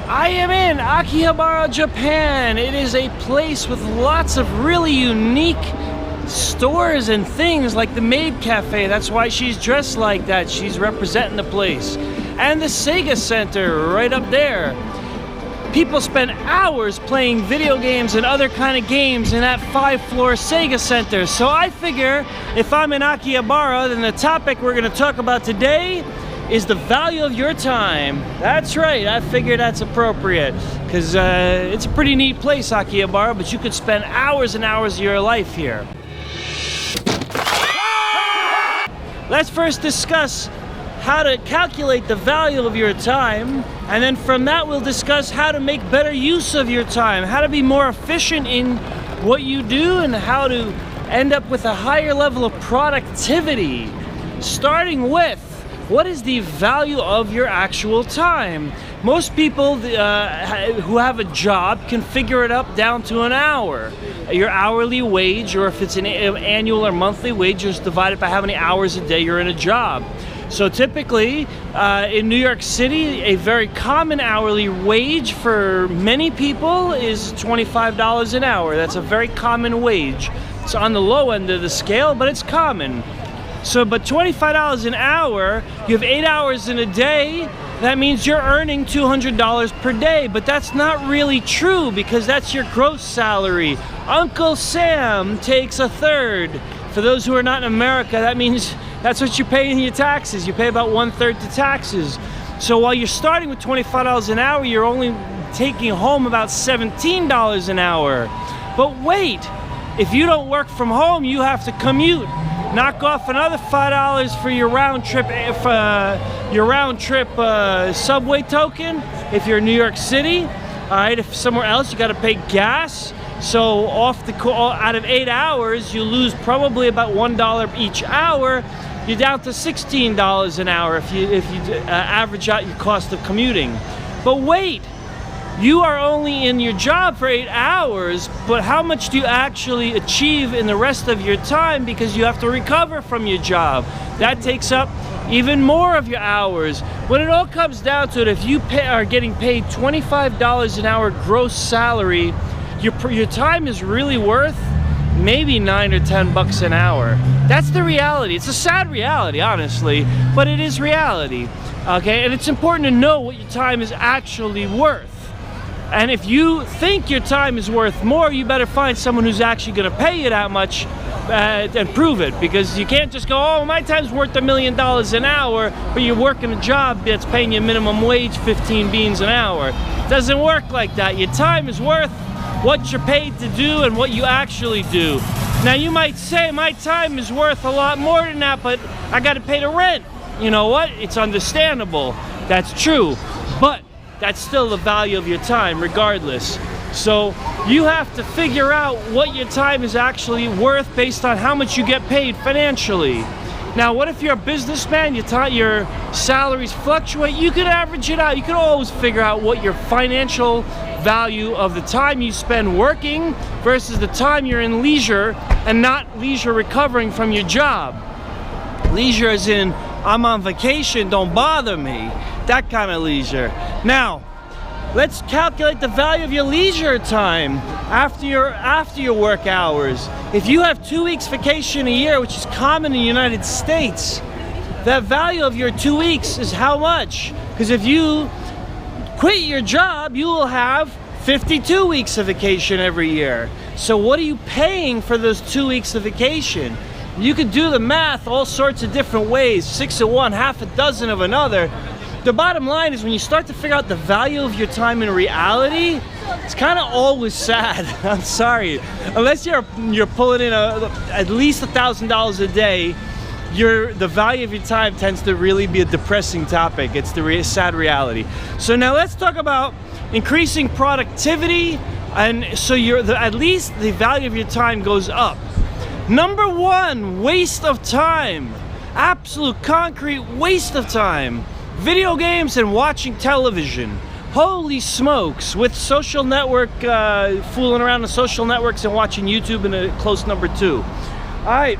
I am in Akihabara, Japan. It is a place with lots of really unique stores and things, like the Maid Cafe. That's why she's dressed like that. She's representing the place. And the Sega Center right up there. People spend hours playing video games and other kind of games in that 5-floor Sega Center. So I figure if I'm in Akihabara, then the topic we're going to talk about today is the value of your time. That's right, I figure that's appropriate, because it's a pretty neat place, Akihabara, but you could spend hours and hours of your life here. Let's first discuss how to calculate the value of your time, and then from that we'll discuss how to make better use of your time, how to be more efficient in what you do, and how to end up with a higher level of productivity. Starting with, what is the value of your actual time? Most people who have a job can figure it up down to an hour. Your hourly wage, or if it's an annual or monthly wage, is divided by how many hours a day you're in a job. So typically, in New York City, a very common hourly wage for many people is $25 an hour. That's a very common wage. It's on the low end of the scale, but it's common. So, but $25 an hour, you have 8 hours in a day, that means you're earning $200 per day. But that's not really true, because that's your gross salary. Uncle Sam takes a third. For those who are not in America, that means that's what you pay in your taxes. You pay about 1/3 to taxes. So while you're starting with $25 an hour, you're only taking home about $17 an hour. But wait, if you don't work from home, you have to commute. Knock off another $5 for your round trip subway token if you're in New York City. All right, if somewhere else you got to pay gas. So out of 8 hours, you lose probably about $1 each hour. You're down to $16 an hour if you average out your cost of commuting. But wait, you are only in your job for 8 hours, but how much do you actually achieve in the rest of your time, because you have to recover from your job? That takes up even more of your hours. When it all comes down to it, if you are getting paid $25 an hour gross salary, your time is really worth maybe $9 or $10 an hour. That's the reality. It's a sad reality, honestly, but it is reality. Okay, and it's important to know what your time is actually worth. And if you think your time is worth more, you better find someone who's actually going to pay you that much and prove it. Because you can't just go, oh, my time's worth $1 million an hour, but you're working a job that's paying you minimum wage 15 beans an hour. It doesn't work like that. Your time is worth what you're paid to do and what you actually do. Now you might say, my time is worth a lot more than that, but I got to pay the rent. You know what? It's understandable. That's true. But that's still the value of your time, regardless. So you have to figure out what your time is actually worth based on how much you get paid financially. Now, what if you're a businessman, your salaries fluctuate? You can average it out. You can always figure out what your financial value of the time you spend working versus the time you're in leisure, and not leisure recovering from your job. Leisure as in, I'm on vacation, don't bother me. That kind of leisure. Now, let's calculate the value of your leisure time after your work hours. If you have 2 weeks vacation a year, which is common in the United States, that value of your 2 weeks is how much? Because if you quit your job, you will have 52 weeks of vacation every year. So what are you paying for those 2 weeks of vacation? You could do the math all sorts of different ways, 6 of one, half a dozen of another. The bottom line is, when you start to figure out the value of your time in reality, it's kind of always sad. I'm sorry. Unless you're pulling in at least $1,000 a day, the value of your time tends to really be a depressing topic. It's the sad reality. So now let's talk about increasing productivity, and so at least the value of your time goes up. Number one, waste of time. Absolute concrete waste of time. Video games and watching television. Holy smokes, with social network, fooling around the social networks and watching YouTube in a close number 2. All right,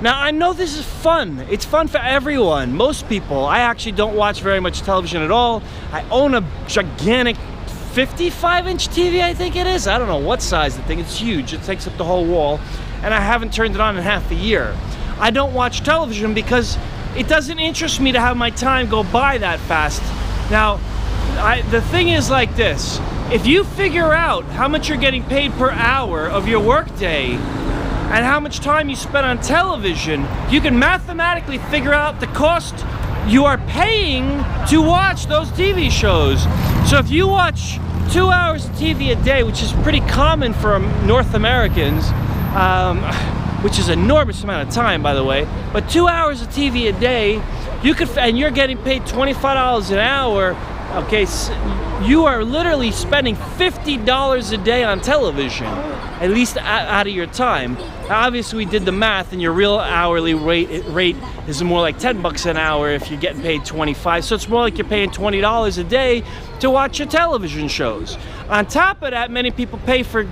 now I know this is fun. It's fun for everyone, most people. I actually don't watch very much television at all. I own a gigantic 55-inch TV, I think it is. I don't know what size the thing. It's huge. It takes up the whole wall, and I haven't turned it on in half a year. I don't watch television because it doesn't interest me to have my time go by that fast. Now, the thing is like this. If you figure out how much you're getting paid per hour of your workday and how much time you spend on television, you can mathematically figure out the cost you are paying to watch those TV shows. So if you watch 2 hours of TV a day, which is pretty common for North Americans, which is an enormous amount of time, by the way, but 2 hours of TV a day, you could, and you're getting paid $25 an hour. Okay, so you are literally spending $50 a day on television, at least out of your time. Now, obviously, we did the math, and your real hourly rate is more like $10 an hour if you're getting paid $25. So it's more like you're paying $20 a day to watch your television shows. On top of that, many people pay for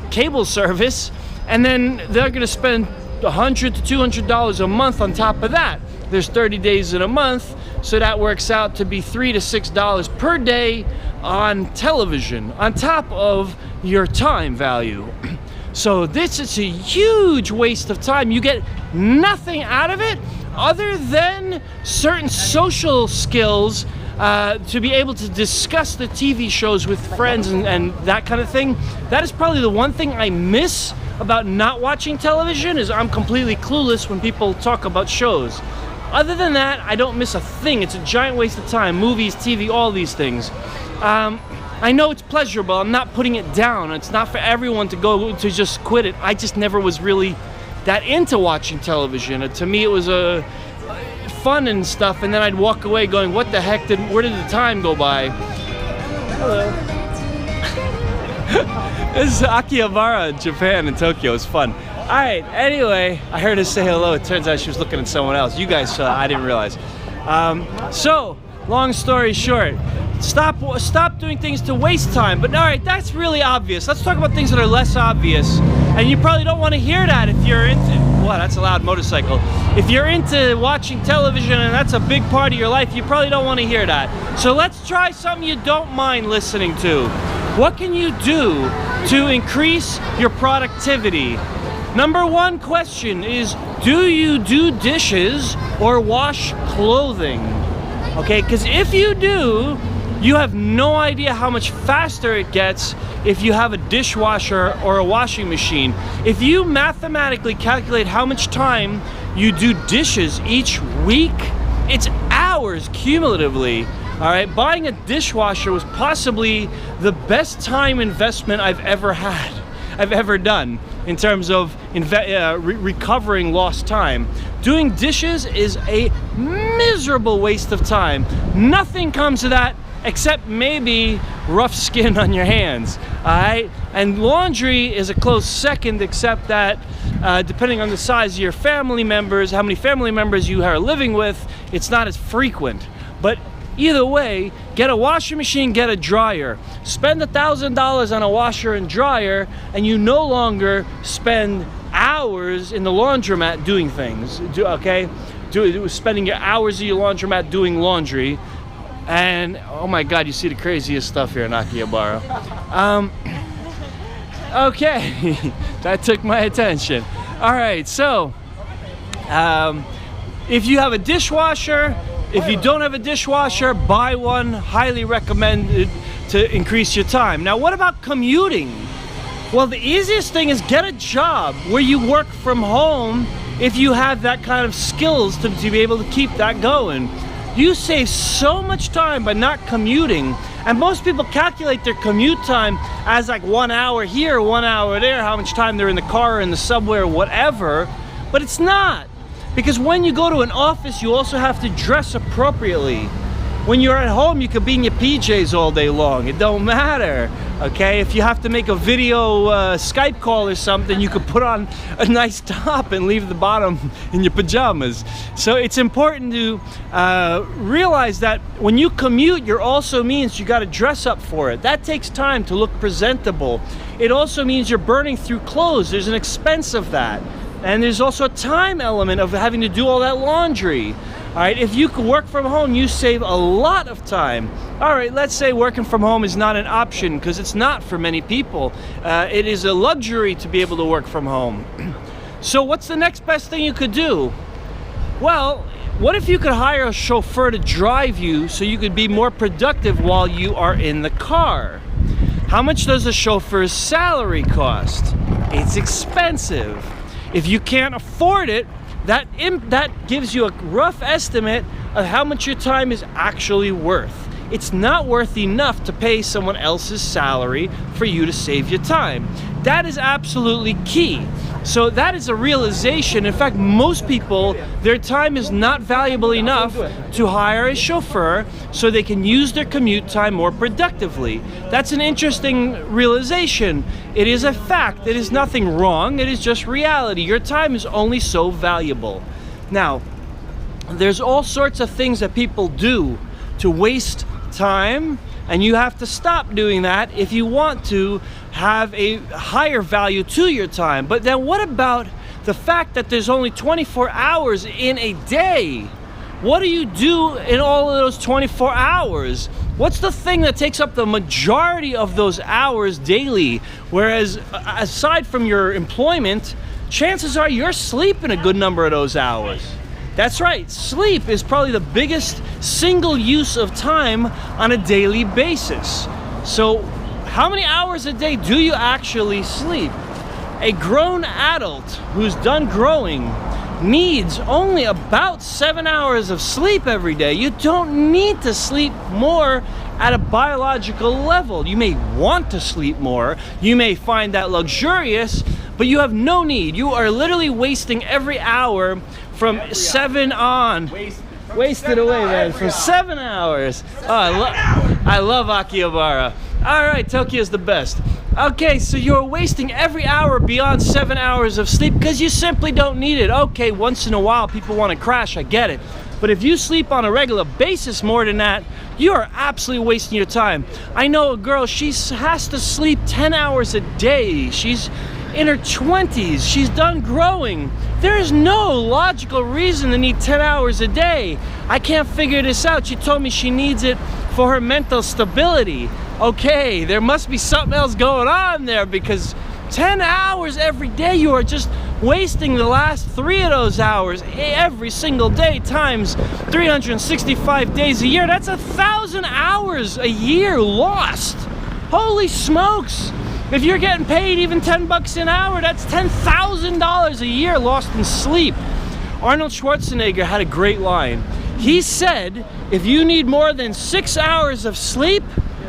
cable service, and then they're going to spend $100 to $200 a month on top of that. There's 30 days in a month, so that works out to be $3 to $6 per day on television, on top of your time value. So this is a huge waste of time. You get nothing out of it other than certain social skills to be able to discuss the TV shows with friends and that kind of thing. That is probably the one thing I miss about not watching television, is I'm completely clueless when people talk about shows. Other than that, I don't miss a thing. It's a giant waste of time. Movies, TV, all these things. I know it's pleasurable. I'm not putting it down. It's not for everyone to go to just quit it. I just never was really that into watching television. To me, it was fun and stuff, and then I'd walk away going, what the heck, where did the time go by? Hello. This is Akihabara in Japan, in Tokyo. It's fun. Alright, anyway, I heard her say hello. It turns out she was looking at someone else. You guys saw, I didn't realize. So, long story short, stop doing things to waste time. But alright, that's really obvious. Let's talk about things that are less obvious. And you probably don't want to hear that if you're into, wow, that's a loud motorcycle. If you're into watching television and that's a big part of your life, you probably don't want to hear that. So let's try something you don't mind listening to. What can you do to increase your productivity? Number one question is, do you do dishes or wash clothing? Okay, because if you do, you have no idea how much faster it gets if you have a dishwasher or a washing machine. If you mathematically calculate how much time you do dishes each week, it's hours cumulatively. All right, buying a dishwasher was possibly the best time investment I've ever done in terms of recovering lost time. Doing dishes is a miserable waste of time. Nothing comes of that except maybe rough skin on your hands, all right? And laundry is a close second, except that depending on the size of your family members, how many family members you are living with, it's not as frequent. But either way, get a washing machine, get a dryer. Spend $1,000 on a washer and dryer, and you no longer spend hours in the laundromat doing things, okay? Spending your hours of your laundromat doing laundry. And, oh my God, you see the craziest stuff here in Akihabara. Okay, that took my attention. All right, so, if you have a dishwasher, if you don't have a dishwasher, buy one. Highly recommended to increase your time. Now, what about commuting? Well, the easiest thing is get a job where you work from home if you have that kind of skills to be able to keep that going. You save so much time by not commuting, and most people calculate their commute time as like 1 hour here, 1 hour there, how much time they're in the car or in the subway or whatever, but it's not. Because when you go to an office, you also have to dress appropriately. When you're at home, you could be in your PJs all day long. It don't matter, okay? If you have to make a video Skype call or something, you could put on a nice top and leave the bottom in your pajamas. So it's important to realize that when you commute, it also means you got to dress up for it. That takes time to look presentable. It also means you're burning through clothes. There's an expense of that. And there's also a time element of having to do all that laundry. All right, if you can work from home, you save a lot of time. All right, let's say working from home is not an option, because it's not for many people. It is a luxury to be able to work from home. So what's the next best thing you could do? Well, what if you could hire a chauffeur to drive you so you could be more productive while you are in the car? How much does a chauffeur's salary cost? It's expensive. If you can't afford it, that gives you a rough estimate of how much your time is actually worth. It's not worth enough to pay someone else's salary for you to save your time. That is absolutely key. So that is a realization. In fact, most people, their time is not valuable enough to hire a chauffeur so they can use their commute time more productively. That's an interesting realization. It is a fact. It is nothing wrong. It is just reality. Your time is only so valuable. Now, there's all sorts of things that people do to waste time, and you have to stop doing that if you want to have a higher value to your time. But then what about the fact that there's only 24 hours in a day? What do you do in all of those 24 hours? What's the thing that takes up the majority of those hours daily? Whereas aside from your employment, chances are you're sleeping a good number of those hours. That's right, sleep is probably the biggest single use of time on a daily basis. So how many hours a day do you actually sleep? A grown adult who's done growing needs only about 7 hours of sleep every day. You don't need to sleep more at a biological level. You may want to sleep more, you may find that luxurious, but you have no need. You are literally wasting every hour from 7 on. Wasted away, man, for 7 hours. Oh, I love Akihabara. All right, Tokyo's the best. Okay, so you're wasting every hour beyond 7 hours of sleep because you simply don't need it. Okay, once in a while people want to crash, I get it. But if you sleep on a regular basis more than that, you are absolutely wasting your time. I know a girl, she has to sleep 10 hours a day. She's in her 20s, she's done growing. There is no logical reason to need 10 hours a day. I can't figure this out. She told me she needs it for her mental stability. Okay, there must be something else going on there, because 10 hours every day, you are just wasting the last 3 of those hours every single day times 365 days a year. That's 1,000 hours a year lost. Holy smokes. If you're getting paid even 10 bucks an hour, that's $10,000 a year lost in sleep. Arnold Schwarzenegger had a great line. He said, if you need more than 6 hours of sleep,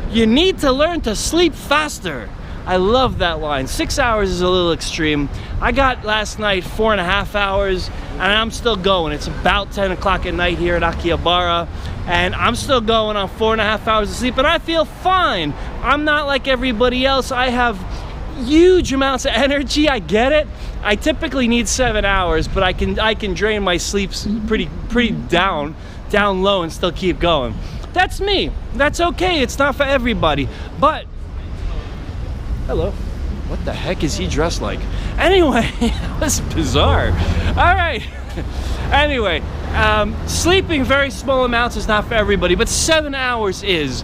you need to learn to sleep faster. I love that line. 6 hours is a little extreme. I got last night 4.5 hours, and I'm still going. It's about 10 o'clock at night here at Akihabara, and I'm still going on 4.5 hours of sleep, and I feel fine. I'm not like everybody else. I have huge amounts of energy. I get it. I typically need 7 hours, but I can drain my sleeps pretty down low and still keep going. That's me. That's okay. It's not for everybody. But hello. What the heck is he dressed like? Anyway, that was bizarre. All right. Anyway, sleeping very small amounts is not for everybody, but 7 hours is.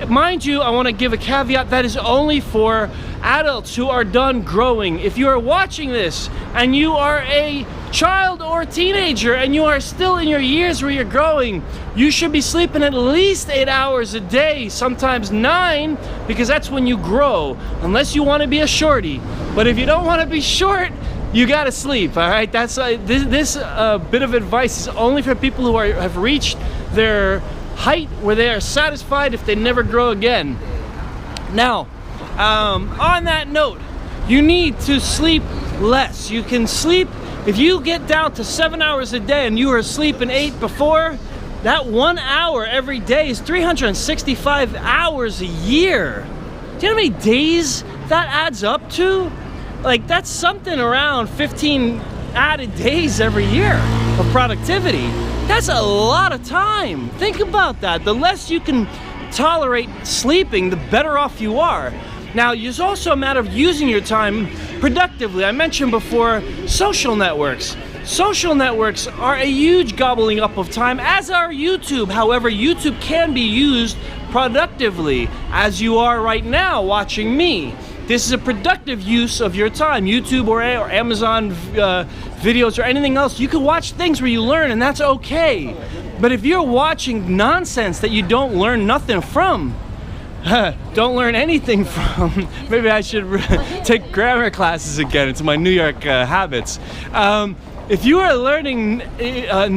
Mind you, I want to give a caveat that is only for adults who are done growing. If you are watching this and you are a child or teenager and you are still in your years where you're growing, you should be sleeping at least 8 hours a day, sometimes 9, because that's when you grow, unless you want to be a shorty. But if you don't want to be short, you gotta sleep. All right, that's this bit of advice is only for people who have reached their height where they are satisfied if they never grow again. Now, on that note, you need to sleep less. You can sleep, if you get down to 7 hours a day and you were sleeping 8 before, that 1 hour every day is 365 hours a year. Do you know how many days that adds up to? Like, that's something around 15 added days every year of productivity. That's a lot of time. Think about that. The less you can tolerate sleeping, the better off you are. Now, it's also a matter of using your time productively. I mentioned before social networks. Social networks are a huge gobbling up of time, as are YouTube. However, YouTube can be used productively, as you are right now watching me. This is a productive use of your time. YouTube or Amazon videos or anything else, you can watch things where you learn, and that's okay. But if you're watching nonsense that you don't learn nothing from, don't learn anything from, maybe I should take grammar classes again. It's my New York habits. If you are learning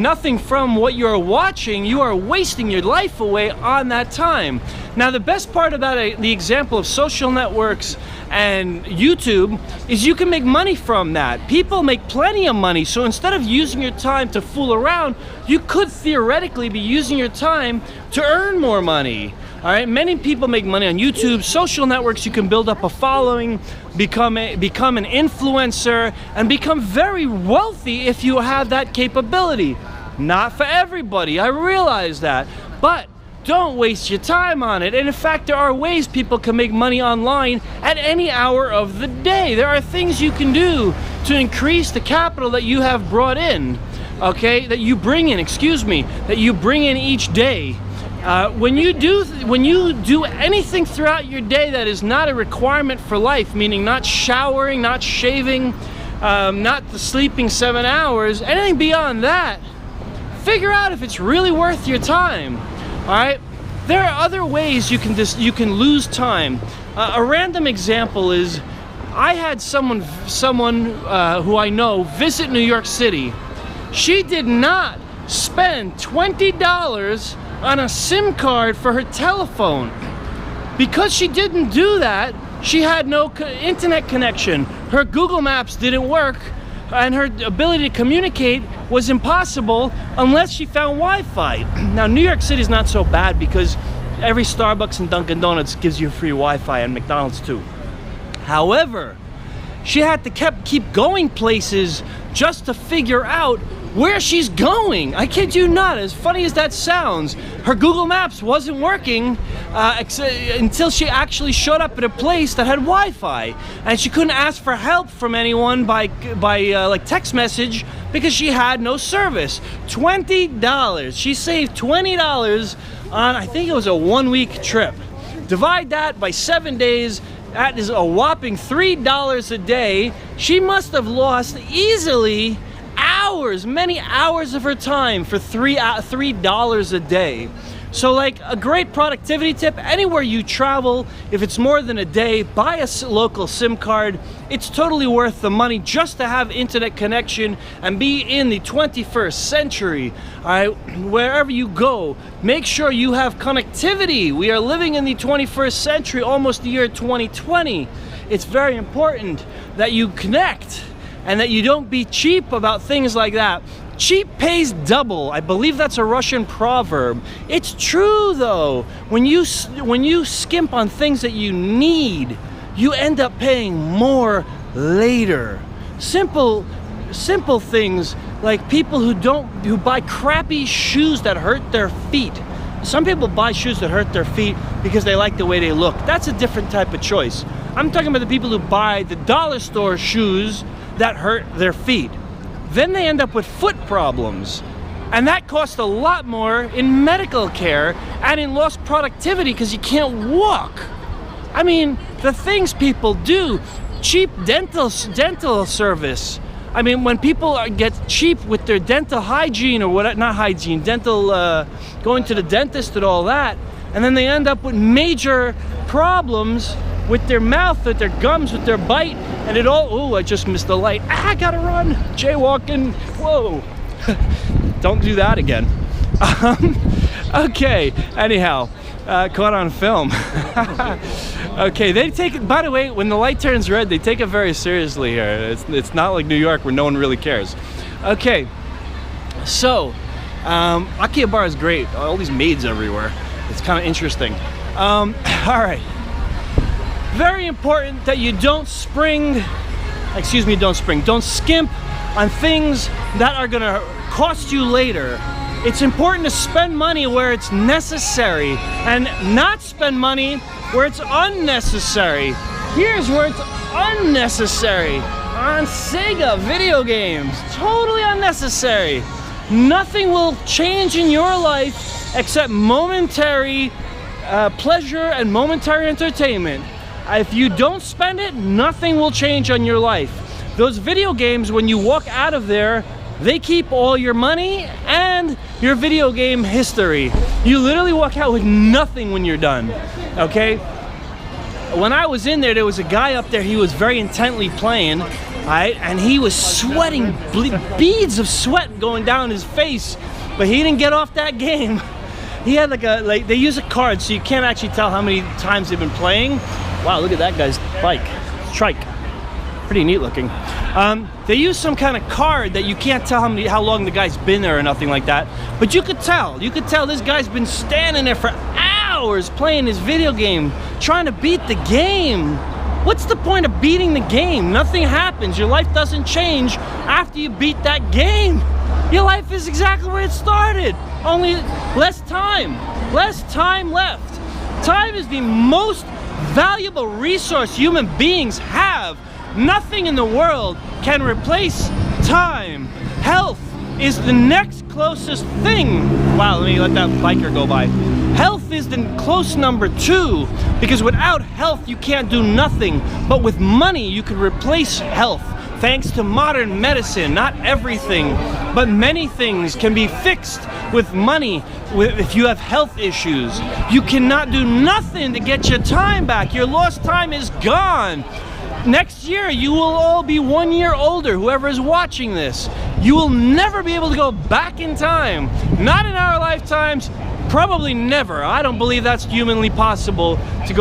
nothing from what you're watching, you are wasting your life away on that time. Now, the best part about the example of social networks and YouTube is you can make money from that. People make plenty of money, so instead of using your time to fool around, you could theoretically be using your time to earn more money. All right, many people make money on YouTube. Social networks, you can build up a following, become an influencer, and become very wealthy if you have that capability. Not for everybody, I realize that, but don't waste your time on it. And in fact, there are ways people can make money online at any hour of the day. There are things you can do to increase the capital that you have brought in, okay, that you bring in each day. When you do anything throughout your day that is not a requirement for life, meaning not showering, not shaving, not sleeping 7 hours, anything beyond that, figure out if it's really worth your time. All right, there are other ways you can lose time. A random example is, I had someone who I know visit New York City. She did not spend $20 on a SIM card for her telephone. Because she didn't do that, she had no internet connection. Her Google Maps didn't work, and her ability to communicate was impossible unless she found Wi-Fi. Now, New York City is not so bad because every Starbucks and Dunkin' Donuts gives you free Wi-Fi, and McDonald's too. However, she had to keep going places just to figure out where she's going. I kid you not, as funny as that sounds, her Google Maps wasn't working until she actually showed up at a place that had Wi-Fi, and she couldn't ask for help from anyone by like text message because she had no service. $20. She saved $20 on, I think it was a 1-week trip. Divide that by 7 days. That is a whopping $3 a day. She must have lost easily many hours of her time for $3 a day. So, like, a great productivity tip: anywhere you travel, if it's more than a day, buy a local SIM card. It's totally worth the money just to have internet connection and be in the 21st century. All right, wherever you go, make sure you have connectivity. We are living in the 21st century, almost the year 2020. It's very important that you connect and that you don't be cheap about things like that. Cheap pays double. I believe that's a Russian proverb. It's true though. When you skimp on things that you need, you end up paying more later. Simple things like people who buy crappy shoes that hurt their feet. Some people buy shoes that hurt their feet because they like the way they look. That's a different type of choice. I'm talking about the people who buy the dollar store shoes that hurt their feet. Then they end up with foot problems, and that costs a lot more in medical care and in lost productivity because you can't walk. I mean, the things people do, cheap dental service. I mean, when people get cheap with their dental hygiene or what, not hygiene, dental, going to the dentist and all that, and then they end up with major problems with their mouth, with their gums, with their bite, and it all, oh, I just missed the light. I gotta run, jaywalking, whoa. Don't do that again. Okay, anyhow, caught on film. Okay, they take it, by the way, when the light turns red, they take it very seriously here. It's not like New York where no one really cares. Okay, so, Akihabara is great. All these maids everywhere. It's kind of interesting. All right. Very important that you don't skimp on things that are gonna cost you later. It's important to spend money where it's necessary and not spend money where it's unnecessary. Here's where it's unnecessary. on Sega video games. Totally unnecessary. Nothing will change in your life except momentary pleasure and momentary entertainment. If you don't spend it, nothing will change on your life. Those video games, when you walk out of there, they keep all your money and your video game history. You literally walk out with nothing when you're done, okay? When I was in there, there was a guy up there, he was very intently playing, right? And he was sweating, beads of sweat going down his face, but he didn't get off that game. He had like they use a card, so you can't actually tell how many times they've been playing. Wow, look at that guy's bike, trike. Pretty neat looking. They use some kind of card that you can't tell how long the guy's been there or nothing like that. But you could tell this guy's been standing there for hours playing his video game, trying to beat the game. What's the point of beating the game? Nothing happens. Your life doesn't change after you beat that game. Your life is exactly where it started. Only less time left. Time is the most valuable resource human beings have. Nothing in the world can replace time. Health is the next closest thing. Wow, let me let that biker go by. Health is the close number 2, because without health you can't do nothing. But with money you can replace health. Thanks to modern medicine, not everything, but many things can be fixed with money. If you have health issues, you cannot do nothing to get your time back. Your lost time is gone. Next year, you will all be 1 year older, whoever is watching this. You will never be able to go back in time. Not in our lifetimes, probably never. I don't believe that's humanly possible to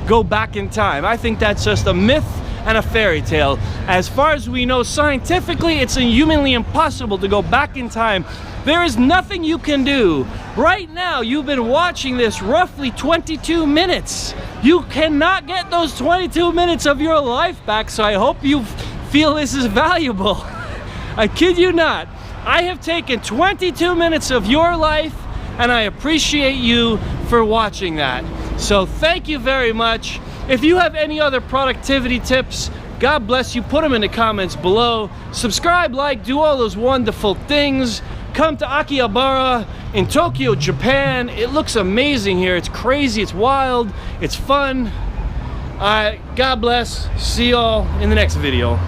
go back in time. I think that's just a myth and a fairy tale. As far as we know scientifically, it's humanly impossible to go back in time. There is nothing you can do. Right now, you've been watching this roughly 22 minutes. You cannot get those 22 minutes of your life back, so I hope you feel this is valuable. I kid you not. I have taken 22 minutes of your life, and I appreciate you for watching that. So thank you very much. If you have any other productivity tips, God bless you, put them in the comments below. Subscribe, like, do all those wonderful things. Come to Akihabara in Tokyo, Japan. It looks amazing here. It's crazy, it's wild, it's fun. God bless. See y'all in the next video.